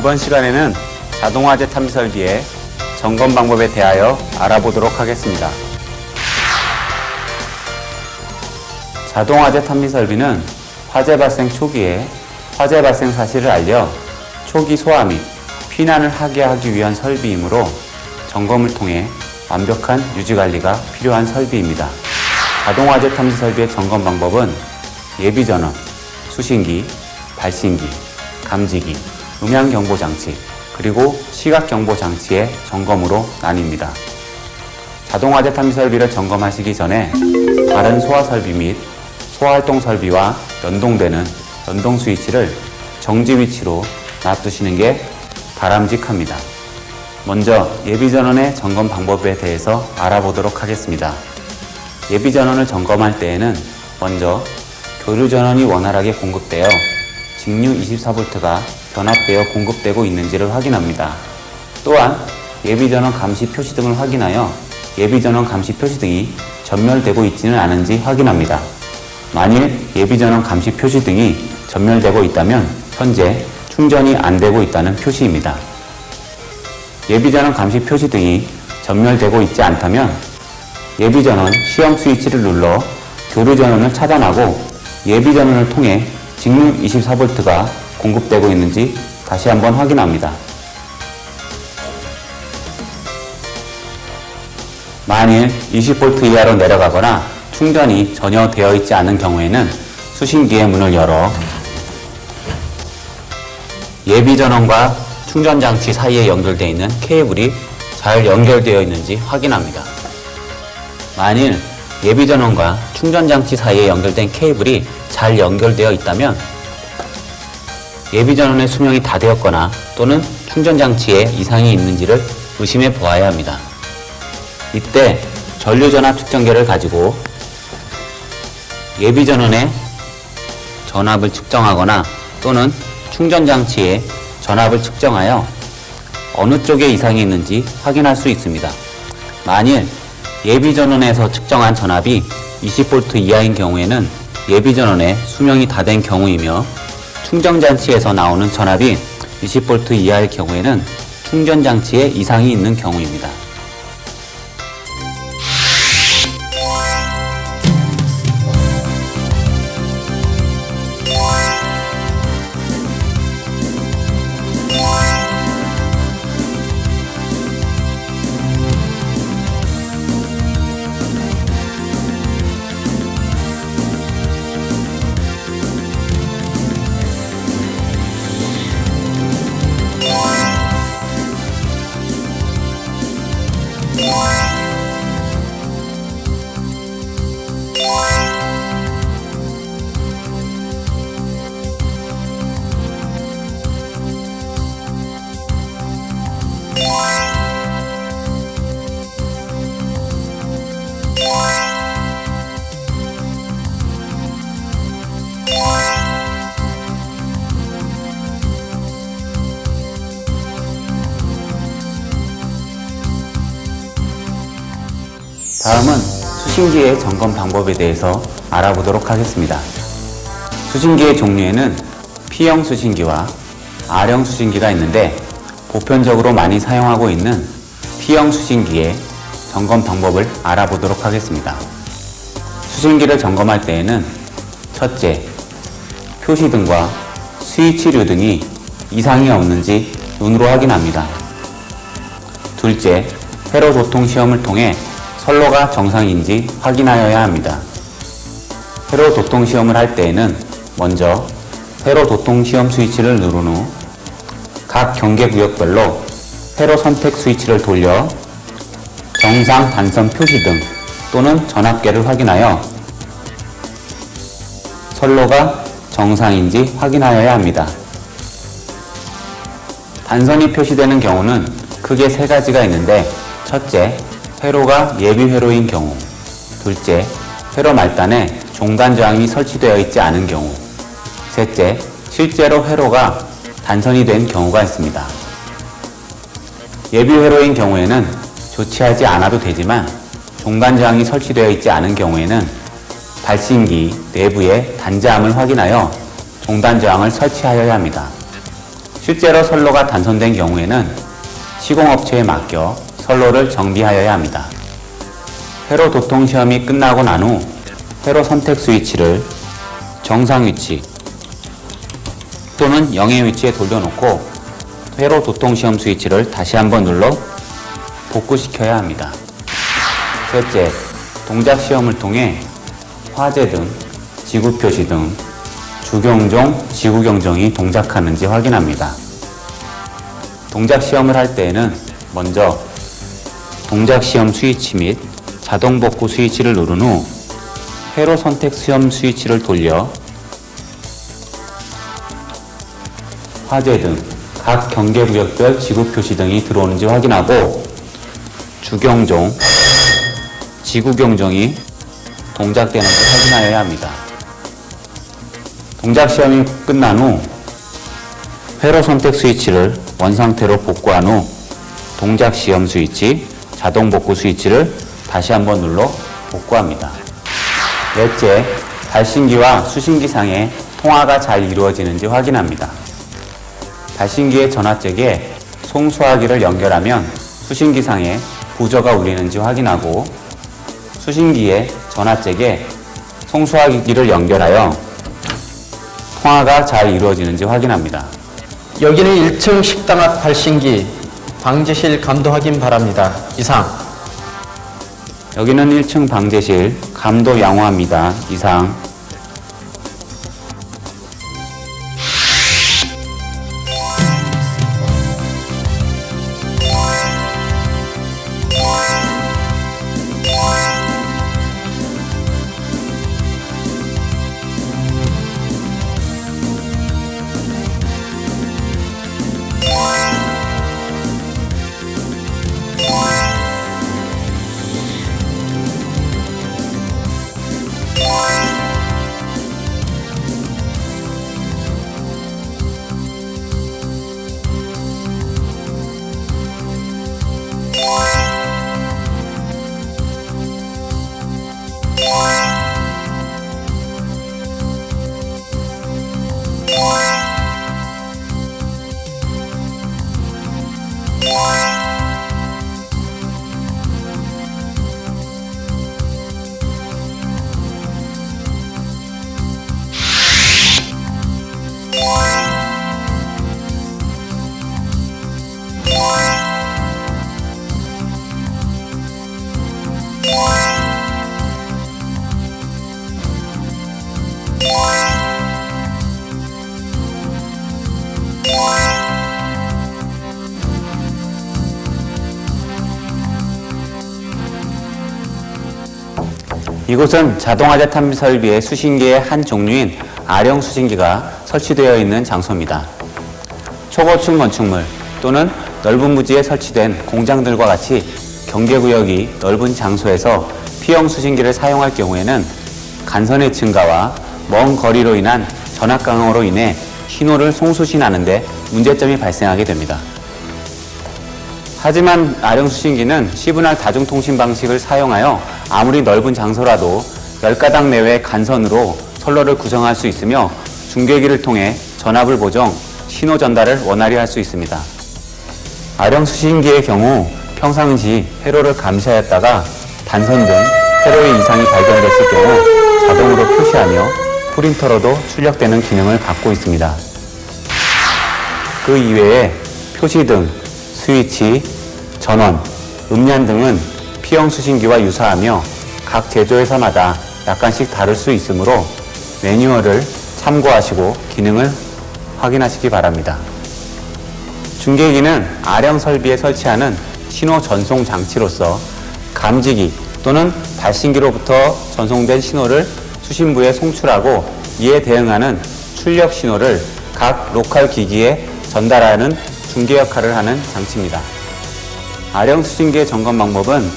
이번 시간에는 자동화재 탐지 설비의 점검 방법에 대하여 알아보도록 하겠습니다. 자동화재 탐지 설비는 화재 발생 초기에 화재 발생 사실을 알려 초기 소화 및 피난을 하게 하기 위한 설비이므로 점검을 통해 완벽한 유지관리가 필요한 설비입니다. 자동화재 탐지 설비의 점검 방법은 예비전원, 수신기, 발신기, 감지기, 음향경보장치, 그리고 시각경보장치의 점검으로 나뉩니다. 자동화재 탐지 설비를 점검하시기 전에 다른 소화설비 및 소화활동 설비와 연동되는 연동 스위치를 정지 위치로 놔두시는 게 바람직합니다. 먼저 예비전원의 점검 방법에 대해서 알아보도록 하겠습니다. 예비전원을 점검할 때에는 먼저 교류전원이 원활하게 공급되어 직류 24V가 변압되어 공급되고 있는지를 확인합니다. 또한 예비전원 감시 표시등을 확인하여 예비전원 감시 표시등이 전멸되고 있지는 않은지 확인합니다. 만일 예비전원 감시 표시등이 전멸되고 있다면 현재 충전이 안 되고 있다는 표시입니다. 예비전원 감시 표시등이 전멸되고 있지 않다면 예비전원 시험 스위치를 눌러 교류전원을 차단하고 예비전원을 통해 직류 24V가 공급되고 있는지 다시 한번 확인합니다. 만일 20V 이하로 내려가거나 충전이 전혀 되어 있지 않은 경우에는 수신기의 문을 열어 예비전원과 충전장치 사이에 연결되어 있는 케이블이 잘 연결되어 있는지 확인합니다. 만일 예비전원과 충전장치 사이에 연결된 케이블이 잘 연결되어 있다면 예비전원의 수명이 다 되었거나 또는 충전장치에 이상이 있는지를 의심해 보아야 합니다. 이때 전류전압 측정기를 가지고 예비전원의 전압을 측정하거나 또는 충전장치의 전압을 측정하여 어느 쪽에 이상이 있는지 확인할 수 있습니다. 만일 예비전원에서 측정한 전압이 20V 이하인 경우에는 예비전원의 수명이 다 된 경우이며 충전장치에서 나오는 전압이 20V 이하일 경우에는 충전장치에 이상이 있는 경우입니다. 다음은 수신기의 점검 방법에 대해서 알아보도록 하겠습니다. 수신기의 종류에는 P형 수신기와 R형 수신기가 있는데 보편적으로 많이 사용하고 있는 P형 수신기의 점검 방법을 알아보도록 하겠습니다. 수신기를 점검할 때에는 첫째, 표시등과 스위치류 등이 이상이 없는지 눈으로 확인합니다. 둘째, 회로 도통 시험을 통해 선로가 정상인지 확인하여야 합니다. 회로 도통 시험을 할 때에는 먼저 회로 도통 시험 스위치를 누른 후 각 경계구역별로 회로 선택 스위치를 돌려 정상 단선 표시등 또는 전압계를 확인하여 선로가 정상인지 확인하여야 합니다. 단선이 표시되는 경우는 크게 세 가지가 있는데 첫째, 회로가 예비 회로인 경우, 둘째, 회로 말단에 종단 저항이 설치되어 있지 않은 경우, 셋째, 실제로 회로가 단선이 된 경우가 있습니다. 예비 회로인 경우에는 조치하지 않아도 되지만 종단 저항이 설치되어 있지 않은 경우에는 발신기 내부의 단자함을 확인하여 종단 저항을 설치하여야 합니다. 실제로 선로가 단선된 경우에는 시공업체에 맡겨 선로를 정비하여야 합니다. 회로 도통 시험이 끝나고 난 후 회로 선택 스위치를 정상 위치 또는 영해 위치에 돌려놓고 회로 도통 시험 스위치를 다시 한번 눌러 복구시켜야 합니다. 셋째, 동작 시험을 통해 화재등, 지구표시 등 주경종, 지구경종이 동작하는지 확인합니다. 동작 시험을 할 때에는 먼저 동작 시험 스위치 및 자동 복구 스위치를 누른 후 회로 선택 시험 스위치를 돌려 화재 등 각 경계구역별 지구표시 등이 들어오는지 확인하고 주경종, 지구경종이 동작되는지 확인하여야 합니다. 동작 시험이 끝난 후 회로 선택 스위치를 원상태로 복구한 후 동작 시험 스위치, 자동 복구 스위치를 다시 한번 눌러 복구합니다. 넷째, 발신기와 수신기상의 통화가 잘 이루어지는지 확인합니다. 발신기의 전화잭에 송수화기를 연결하면 수신기상에 부저가 울리는지 확인하고 수신기의 전화잭에 송수화기를 연결하여 통화가 잘 이루어지는지 확인합니다. 여기는 1층 식당 앞 발신기 방제실 감도 확인 바랍니다. 이상. 여기는 1층 방제실 감도 양호합니다. 이상. 이곳은 자동화재 탐지 설비의 수신기의 한 종류인 아령 수신기가 설치되어 있는 장소입니다. 초고층 건축물 또는 넓은 부지에 설치된 공장들과 같이 경계구역이 넓은 장소에서 P형 수신기를 사용할 경우에는 간선의 증가와 먼 거리로 인한 전압 강화로 인해 신호를 송수신하는 데 문제점이 발생하게 됩니다. 하지만 아령 수신기는 시분할 다중통신 방식을 사용하여 아무리 넓은 장소라도 10가닥 내외의 간선으로 선로를 구성할 수 있으며 중계기를 통해 전압을 보정, 신호 전달을 원활히 할 수 있습니다. 아령 수신기의 경우 평상시 회로를 감시하였다가 단선 등 회로의 이상이 발견됐을 경우 자동으로 표시하며 프린터로도 출력되는 기능을 갖고 있습니다. 그 이외에 표시등, 스위치, 전원, 음량 등은 P형 수신기와 유사하며 각 제조회사마다 약간씩 다를 수 있으므로 매뉴얼을 참고하시고 기능을 확인하시기 바랍니다. 중계기는 아령 설비에 설치하는 신호 전송 장치로서 감지기 또는 발신기로부터 전송된 신호를 수신부에 송출하고 이에 대응하는 출력 신호를 각 로컬 기기에 전달하는 중계 역할을 하는 장치입니다. 아령 수신기의 점검 방법은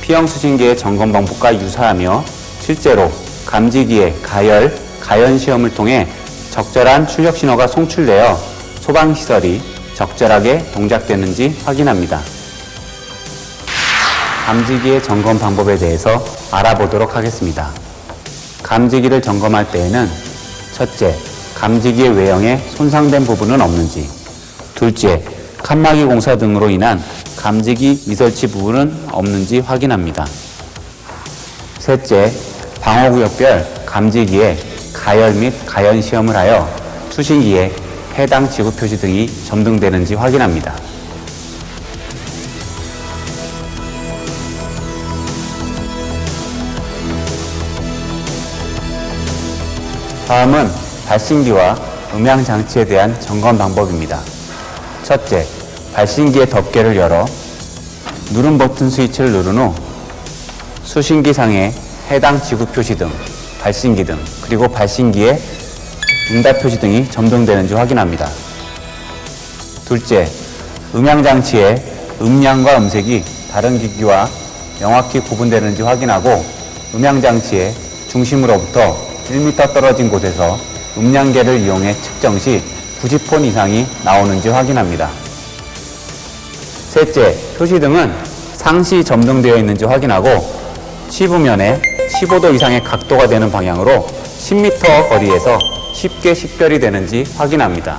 P형 수신기의 점검 방법과 유사하며 실제로 감지기의 가열, 가연 시험을 통해 적절한 출력 신호가 송출되어 소방시설이 적절하게 동작되는지 확인합니다. 감지기의 점검 방법에 대해서 알아보도록 하겠습니다. 감지기를 점검할 때에는 첫째, 감지기의 외형에 손상된 부분은 없는지, 둘째, 칸막이 공사 등으로 인한 감지기 미설치 부분은 없는지 확인합니다. 셋째, 방호구역별 감지기에 가열 및 가연 시험을 하여 수신기에 해당 지구 표시 등이 점등되는지 확인합니다. 다음은 발신기와 음향장치에 대한 점검 방법입니다. 첫째, 발신기의 덮개를 열어 누름 버튼 스위치를 누른 후 수신기 상의 해당 지구 표시 등, 발신기 등, 그리고 발신기의 응답 표시 등이 점등되는지 확인합니다. 둘째, 음향장치의 음량과 음색이 다른 기기와 명확히 구분되는지 확인하고 음향장치의 중심으로부터 1m 떨어진 곳에서 음량계를 이용해 측정 시 90폰 이상이 나오는지 확인합니다. 셋째, 표시등은 상시 점등되어 있는지 확인하고 시부면에 15도 이상의 각도가 되는 방향으로 10m 거리에서 쉽게 식별이 되는지 확인합니다.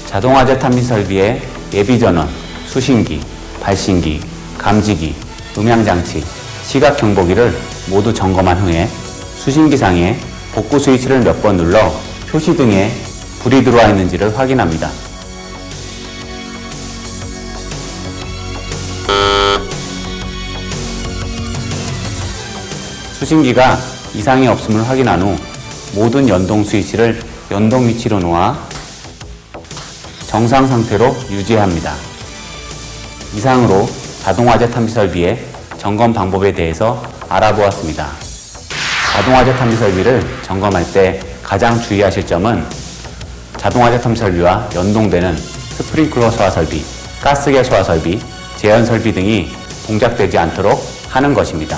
자동화재 탐지 설비의 예비전원, 수신기, 발신기, 감지기, 음향장치, 시각 경보기를 모두 점검한 후에 수신기상에 복구 스위치를 몇 번 눌러 표시등에 불이 들어와 있는지를 확인합니다. 수신기가 이상이 없음을 확인한 후 모든 연동 스위치를 연동 위치로 놓아 정상 상태로 유지해야 합니다. 이상으로 자동화재 탐지 설비의 점검 방법에 대해서 알아보았습니다. 자동화재 탐지 설비를 점검할 때 가장 주의하실 점은 자동화재 탐지 설비와 연동되는 스프링클러 소화 설비, 가스계 소화 설비, 제연 설비 등이 동작되지 않도록 하는 것입니다.